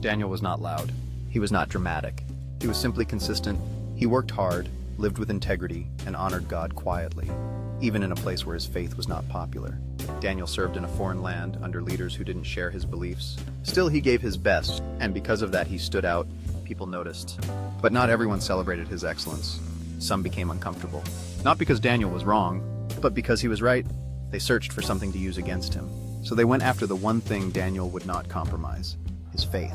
Daniel was not loud. He was not dramatic. He was simply consistent. He worked hard, lived with integrity, and honored God quietly, even in a place where his faith was not popular. Daniel served in a foreign land under leaders who didn't share his beliefs. Still, he gave his best, and because of that, he stood out. People noticed. But not everyone celebrated his excellence. Some became uncomfortable. Not because Daniel was wrong, but because he was right. They searched for something to use against him. So they went after the one thing Daniel would not compromise: his faith.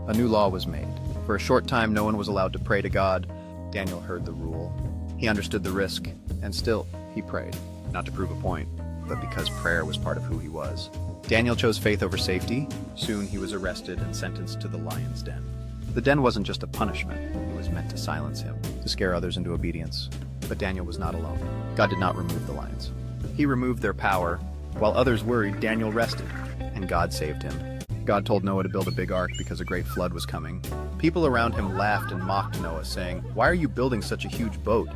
A new law was made. For a short time, no one was allowed to pray to God. Daniel heard the rule. He understood the risk, and still, he prayed. Not to prove a point, but because prayer was part of who he was. Daniel chose faith over safety. Soon he was arrested and sentenced to the lion's den. The den wasn't just a punishment. It was meant to silence him, to scare others into obedience. But Daniel was not alone. God did not remove the lions. He removed their power. While others worried, Daniel rested, and God saved him. God told Noah to build a big ark because a great flood was coming. People around him laughed and mocked Noah, saying, "Why are you building such a huge boat?"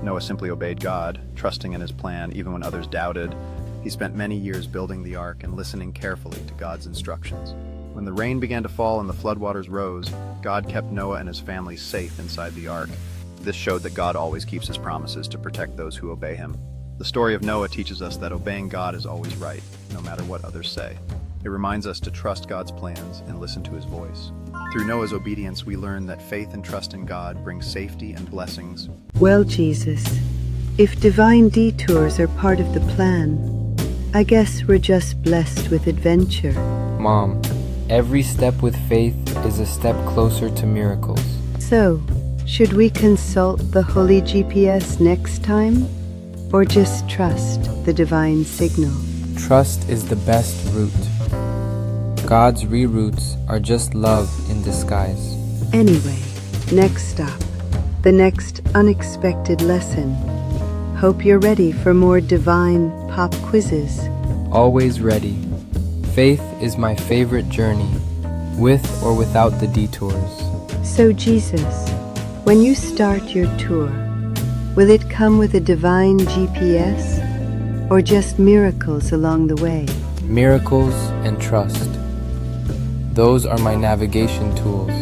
Noah simply obeyed God, trusting in his plan even when others doubted. He spent many years building the ark and listening carefully to God's instructions. When the rain began to fall and the floodwaters rose, God kept Noah and his family safe inside the ark. This showed that God always keeps his promises to protect those who obey him. The story of Noah teaches us that obeying God is always right, no matter what others say. It reminds us to trust God's plans and listen to his voice. Through Noah's obedience, we learn that faith and trust in God bring safety and blessings. Well, Jesus, if divine detours are part of the plan, I guess we're just blessed with adventure. Mom, every step with faith is a step closer to miracles. So, should we consult the holy GPS next time? Or just trust the divine signal? Trust is the best route. God's reroutes are just love in disguise. Anyway, next stop, the next unexpected lesson. Hope you're ready for more divine pop quizzes. Always ready. Faith is my favorite journey, with or without the detours. So Jesus, when you start your tour, will it come with a divine GPS, or just miracles along the way? Miracles and trust. Those are my navigation tools.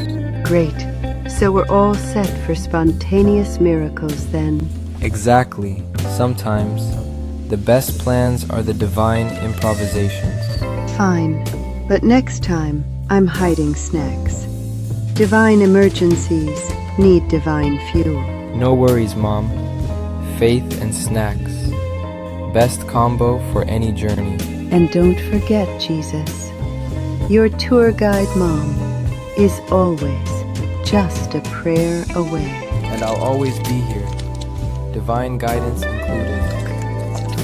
Great. So we're all set for spontaneous miracles then. Exactly. Sometimes, the best plans are the divine improvisations. Fine. But next time, I'm hiding snacks. Divine emergencies need divine fuel. No worries, Mom. Faith and snacks. Best combo for any journey. And don't forget, Jesus, your tour guide mom is always just a prayer away. And I'll always be here. Divine guidance included.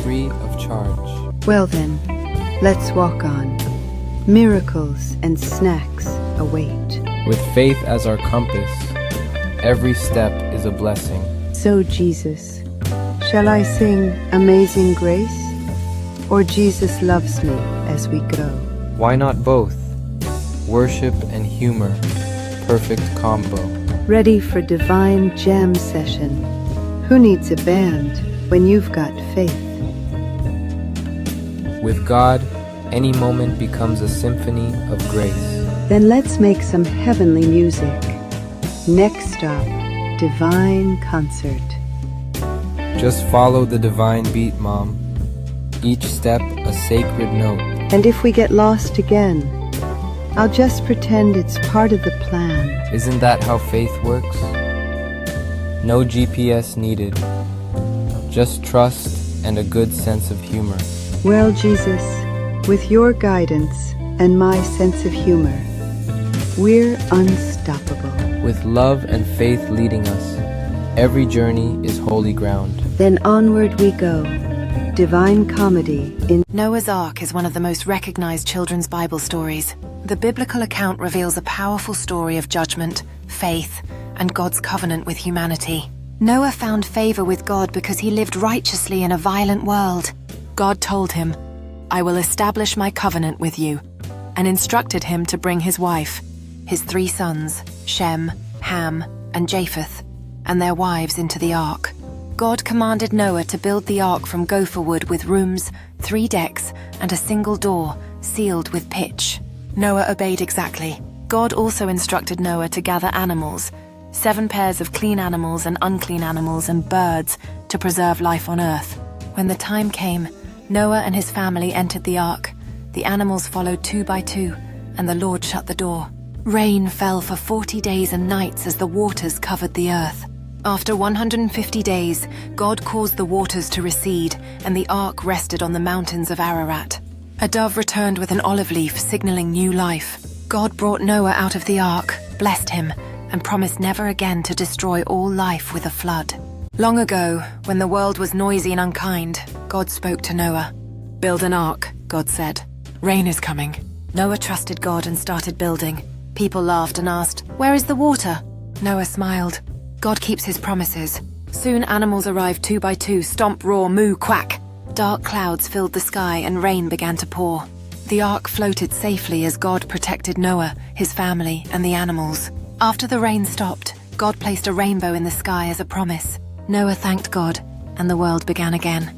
Free of charge. Well then, let's walk on. Miracles and snacks await. With faith as our compass, every step is a blessing. So Jesus, shall I sing Amazing Grace? Or Jesus loves me as we go? Why not both? Worship and humor, perfect combo. Ready for divine jam session. Who needs a band when you've got faith? With God, any moment becomes a symphony of grace. Then let's make some heavenly music. Next stop, divine concert. Just follow the divine beat, Mom. Each step a sacred note. And if we get lost again, I'll just pretend it's part of the plan. Isn't that how faith works? No GPS needed. Just trust and a good sense of humor. Well, Jesus, with your guidance and my sense of humor, we're unstoppable. With love and faith leading us, every journey is holy ground. Then onward we go. Divine comedy in Noah's Ark is one of the most recognized children's Bible stories. The biblical account reveals a powerful story of judgment, faith, and God's covenant with humanity. Noah found favor with God because he lived righteously in a violent world. God told him, "I will establish my covenant with you," and instructed him to bring his wife, his 3 sons, Shem, Ham, and Japheth, and their wives into the ark. God commanded Noah to build the ark from gopher wood with rooms, 3 decks, and a single door, sealed with pitch. Noah obeyed exactly. God also instructed Noah to gather animals, 7 pairs of clean animals and unclean animals and birds to preserve life on earth. When the time came, Noah and his family entered the ark. The animals followed 2 by 2, and the Lord shut the door. Rain fell for 40 days and nights as the waters covered the earth. After 150 days, God caused the waters to recede, and the ark rested on the mountains of Ararat. A dove returned with an olive leaf, signaling new life. God brought Noah out of the ark, blessed him, and promised never again to destroy all life with a flood. Long ago, when the world was noisy and unkind, God spoke to Noah. "Build an ark," God said. "Rain is coming." Noah trusted God and started building. People laughed and asked, "Where is the water?" Noah smiled. God keeps his promises. Soon animals arrived 2 by 2, stomp, roar, moo, quack. Dark clouds filled the sky and rain began to pour. The ark floated safely as God protected Noah, his family, and the animals. After the rain stopped, God placed a rainbow in the sky as a promise. Noah thanked God, and the world began again.